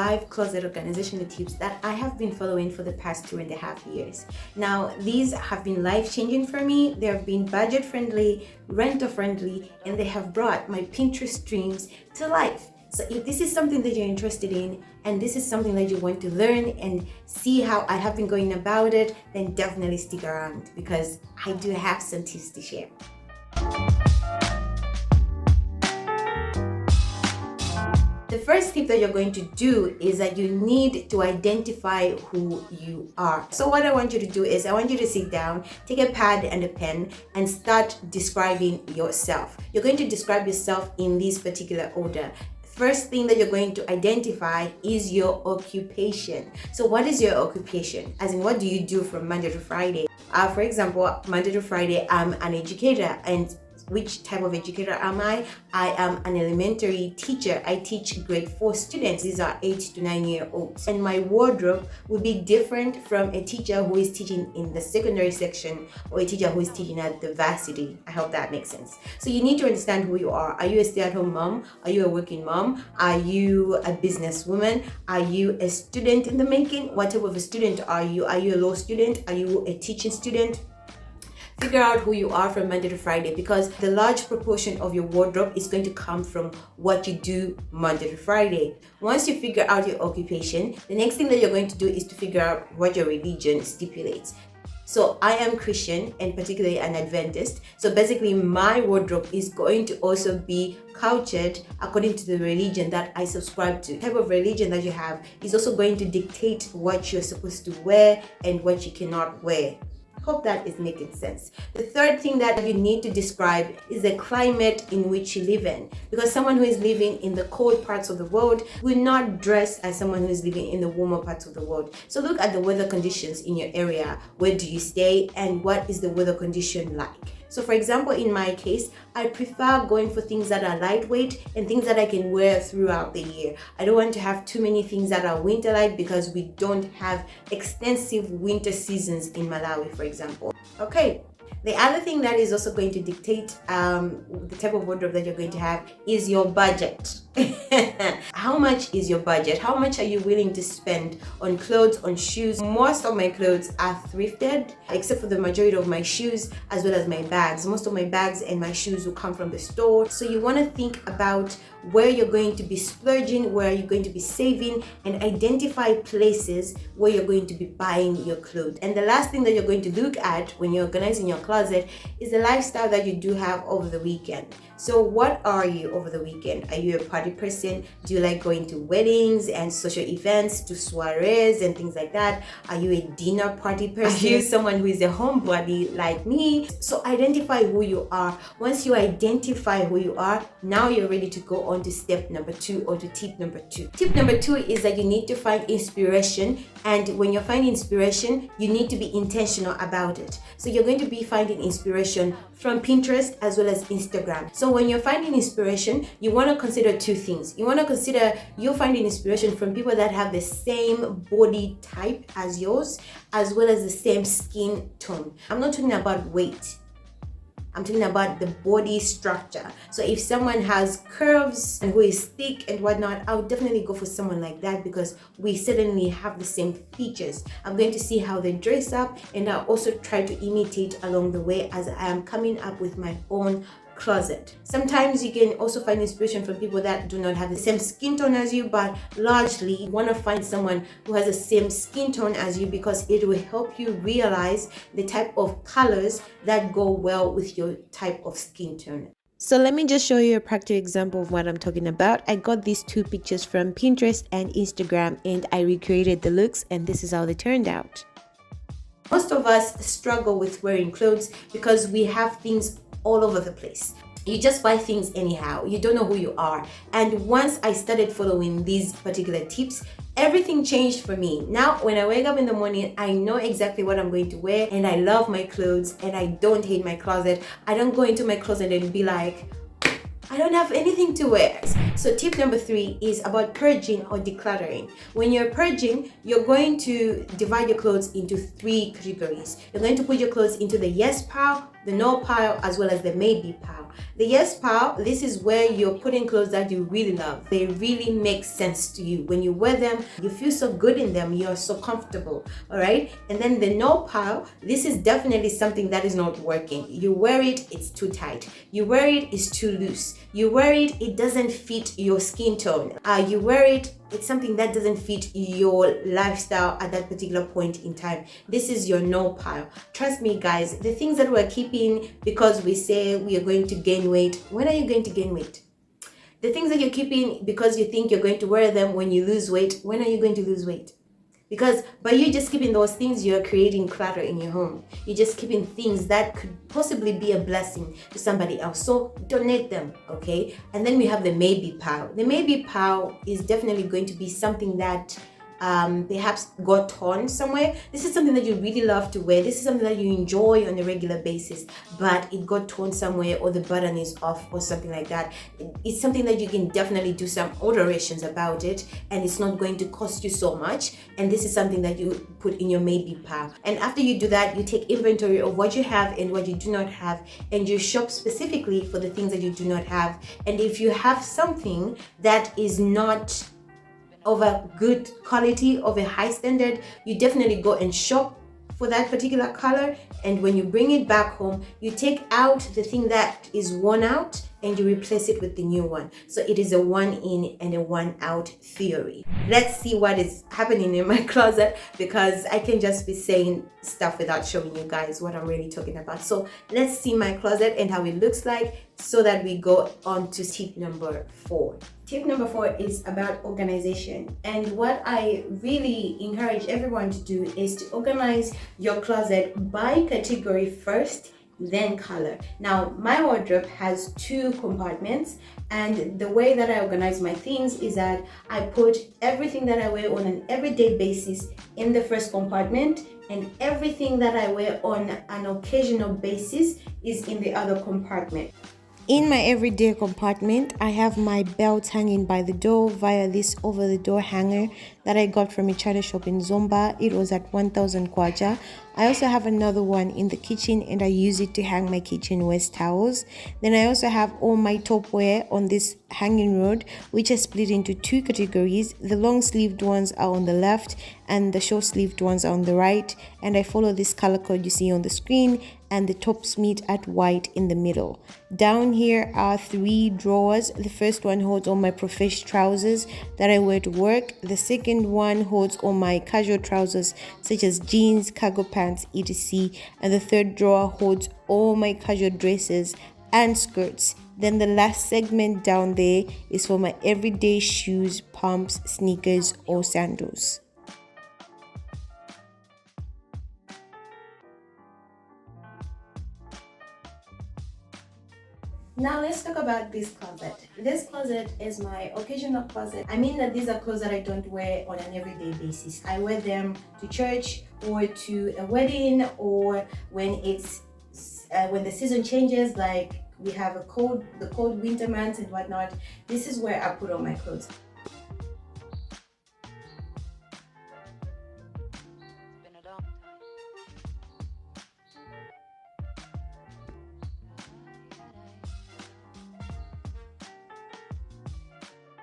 5 closet organizational tips that I have been following for the past 2.5 years. Now, these have been life-changing for me. They have been budget-friendly, renter-friendly, and they have brought my Pinterest dreams to life. So if this is something that you're interested in, and this is something that you want to learn and see how I have been going about it, then definitely stick around because I do have some tips to share. The first tip that you're going to do is that you need to identify who you are. So what I want you to do is I want you to sit down, take a pad and a pen, and start describing yourself. You're going to describe yourself in this particular order. First thing that you're going to identify is your occupation. So what is your occupation? As in, what do you do from Monday to Friday? For example, Monday to Friday, I'm an educator. And which type of educator am I? I am an elementary teacher. I teach grade 4 students. These are 8 to 9-year-olds. And my wardrobe will be different from a teacher who is teaching in the secondary section or a teacher who is teaching at the varsity. I hope that makes sense. So you need to understand who you are. Are you a stay-at-home mom? Are you a working mom? Are you a businesswoman? Are you a student in the making? What type of a student are you? Are you a law student? Are you a teaching student? Figure out who you are from Monday to Friday, because the large proportion of your wardrobe is going to come from what you do Monday to Friday. Once you figure out your occupation, the next thing that you're going to do is to figure out what your religion stipulates. So I am Christian and particularly an Adventist. So basically my wardrobe is going to also be cultured according to the religion that I subscribe to. The type of religion that you have is also going to dictate what you're supposed to wear and what you cannot wear. Hope that is making sense. The third thing that you need to describe is the climate in which you live in, because someone who is living in the cold parts of the world will not dress as someone who is living in the warmer parts of the world. So look at the weather conditions in your area. Where do you stay and what is the weather condition like? So for example, in my case, I prefer going for things that are lightweight and things that I can wear throughout the year. I don't want to have too many things that are winter-like because we don't have extensive winter seasons in Malawi, for example. Okay. The other thing that is also going to dictate the type of wardrobe that you're going to have is your budget. How much is your budget? How much are you willing to spend on clothes, on shoes? Most of my clothes are thrifted, except for the majority of my shoes as well as my bags. Most of my bags and my shoes will come from the store. So you want to think about where you're going to be splurging, where you're going to be saving, and identify places where you're going to be buying your clothes. And the last thing that you're going to look at when you're organizing your closet is the lifestyle that you do have over the weekend. So what are you over the weekend? Are you a party person? Do you like going to weddings and social events, to soirees and things like that? Are you a dinner party person? Are you someone who is a homebody like me? So identify who you are. Once you identify who you are, now you're ready to go on to step number 2 or to tip number 2. Tip number 2 is that you need to find inspiration, and when you're finding inspiration, you need to be intentional about it. So you're going to be finding inspiration from Pinterest as well as Instagram. So when you're finding inspiration, you want to consider 2 things. You want to consider you're finding inspiration from people that have the same body type as yours, as well as the same skin tone. I'm not talking about weight. I'm talking about the body structure. So if someone has curves and who is thick and whatnot, I would definitely go for someone like that because we certainly have the same features. I'm going to see how they dress up, and I'll also try to imitate along the way as I am coming up with my own closet. Sometimes you can also find inspiration from people that do not have the same skin tone as you, but largely you want to find someone who has the same skin tone as you because it will help you realize the type of colors that go well with your type of skin tone. So let me just show you a practical example of what I'm talking about. I got these 2 pictures from Pinterest and Instagram, and I recreated the looks, and this is how they turned out. Most of us struggle with wearing clothes because we have things all over the place. You just buy things anyhow. You don't know who you are. And once I started following these particular tips, everything changed for me. Now, when I wake up in the morning, I know exactly what I'm going to wear, and I love my clothes, and I don't hate my closet. I don't go into my closet and be like, I don't have anything to wear. So tip number 3 is about purging or decluttering. When you're purging, you're going to divide your clothes into 3 categories. You're going to put your clothes into the yes pile, the no pile, as well as the maybe pile. The yes pile, this is where you're putting clothes that you really love. They really make sense to you. When you wear them, you feel so good in them. You're so comfortable, all right? And then the no pile, this is definitely something that is not working. You wear it, it's too tight. You wear it, it's too loose. You wear it, it doesn't fit your skin tone. You wear it, it's something that doesn't fit your lifestyle at that particular point in time. This is your no pile. Trust me, guys, the things that we're keeping because we say we are going to gain weight, when are you going to gain weight? The things that you're keeping because you think you're going to wear them when you lose weight, when are you going to lose weight? Because by you just keeping those things, you're creating clutter in your home. You're just keeping things that could possibly be a blessing to somebody else. So donate them, okay? And then we have the maybe pile. The maybe pile is definitely going to be something that perhaps got torn somewhere. This is something that you really love to wear. This is something that you enjoy on a regular basis, but it got torn somewhere, or the button is off or something like that. It's something that you can definitely do some alterations about it, and it's not going to cost you so much. And this is something that you put in your maybe pile. And after you do that, you take inventory of what you have and what you do not have, and you shop specifically for the things that you do not have. And if you have something that is not of a good quality, of a high standard, you definitely go and shop for that particular color. And when you bring it back home, you take out the thing that is worn out and you replace it with the new one. So it is a one in and a one out theory. Let's see what is happening in my closet, because I can just be saying stuff without showing you guys what I'm really talking about. So let's see my closet and how it looks like, so that we go on to tip number 4. Tip number 4 is about organization. And what I really encourage everyone to do is to organize your closet by category first, then color. Now, my wardrobe has 2 compartments, and the way that I organize my things is that I put everything that I wear on an everyday basis in the first compartment, and everything that I wear on an occasional basis is in the other compartment. In my everyday compartment, I have my belt hanging by the door via this over-the-door hanger that I got from a China shop in Zomba. It was at 1,000 kwacha. I also have another one in the kitchen, and I use it to hang my kitchen waste towels. Then I also have all my top wear on this hanging rod, which is split into 2 categories. The long sleeved ones are on the left and the short sleeved ones are on the right, and I follow this color code you see on the screen, and the tops meet at white in the middle. Down here are 3 drawers. The first one holds all my professional trousers that I wear to work. The second one holds all my casual trousers such as jeans, cargo pants, etc. And the third drawer holds all my casual dresses and skirts. Then the last segment down there is for my everyday shoes, pumps, sneakers, or sandals. Now let's talk about this closet. This closet is my occasional closet. I mean that these are clothes that I don't wear on an everyday basis. I wear them to church or to a wedding, or when it's when the season changes, like we have the cold winter months and whatnot. This is where I put on my clothes.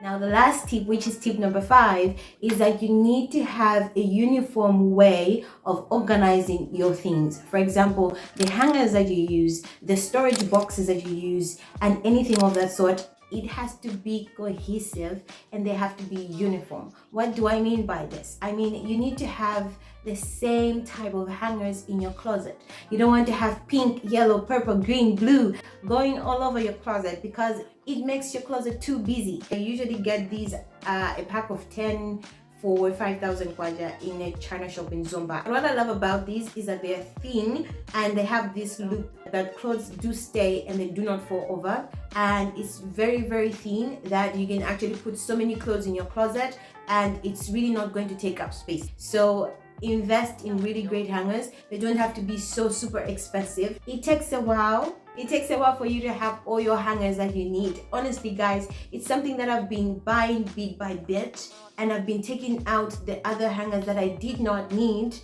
Now the last tip, which is tip number 5, is that you need to have a uniform way of organizing your things. For example, the hangers that you use, the storage boxes that you use, and anything of that sort, it has to be cohesive and they have to be uniform. What do I mean by this? I mean, you need to have the same type of hangers in your closet. You don't want to have pink, yellow, purple, green, blue going all over your closet, because it makes your closet too busy. I usually get these a pack of 10 for 5,000 kwacha in a China shop in Zomba. And what I love about these is that they're thin and they have this loop that clothes do stay and they do not fall over. And it's very, very thin that you can actually put so many clothes in your closet and it's really not going to take up space. So invest in really great hangers. They don't have to be so super expensive. It takes a while. It takes a while for you to have all your hangers that you need. Honestly, guys, it's something that I've been buying bit by bit, and I've been taking out the other hangers that I did not need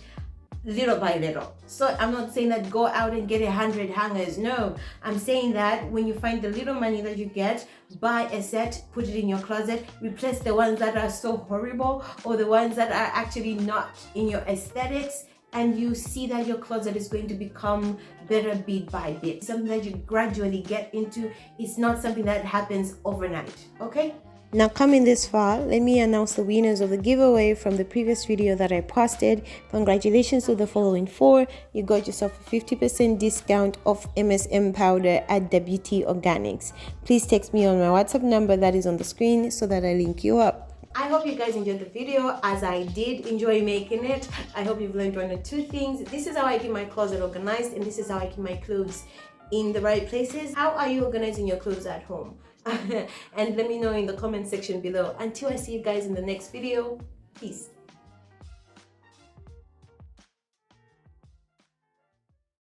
little by little. So I'm not saying that go out and get 100 hangers. No, I'm saying that when you find the little money that you get, buy a set, put it in your closet, replace the ones that are so horrible or the ones that are actually not in your aesthetics, and you see that your closet is going to become better bit by bit. Something that you gradually get into. It's not something that happens overnight, okay? Now, coming this far, let me announce the winners of the giveaway from the previous video that I posted. Congratulations to the following 4. You got yourself a 50% discount off MSM powder at WT Organics. Please text me on my WhatsApp number that is on the screen so that I link you up. I hope you guys enjoyed the video, as I did enjoy making it. I hope you've learned 1 or 2 things. This is how I keep my closet organized, and this is how I keep my clothes in the right places. How are you organizing your clothes at home? And let me know in the comment section below. Until I see you guys in the next video, peace.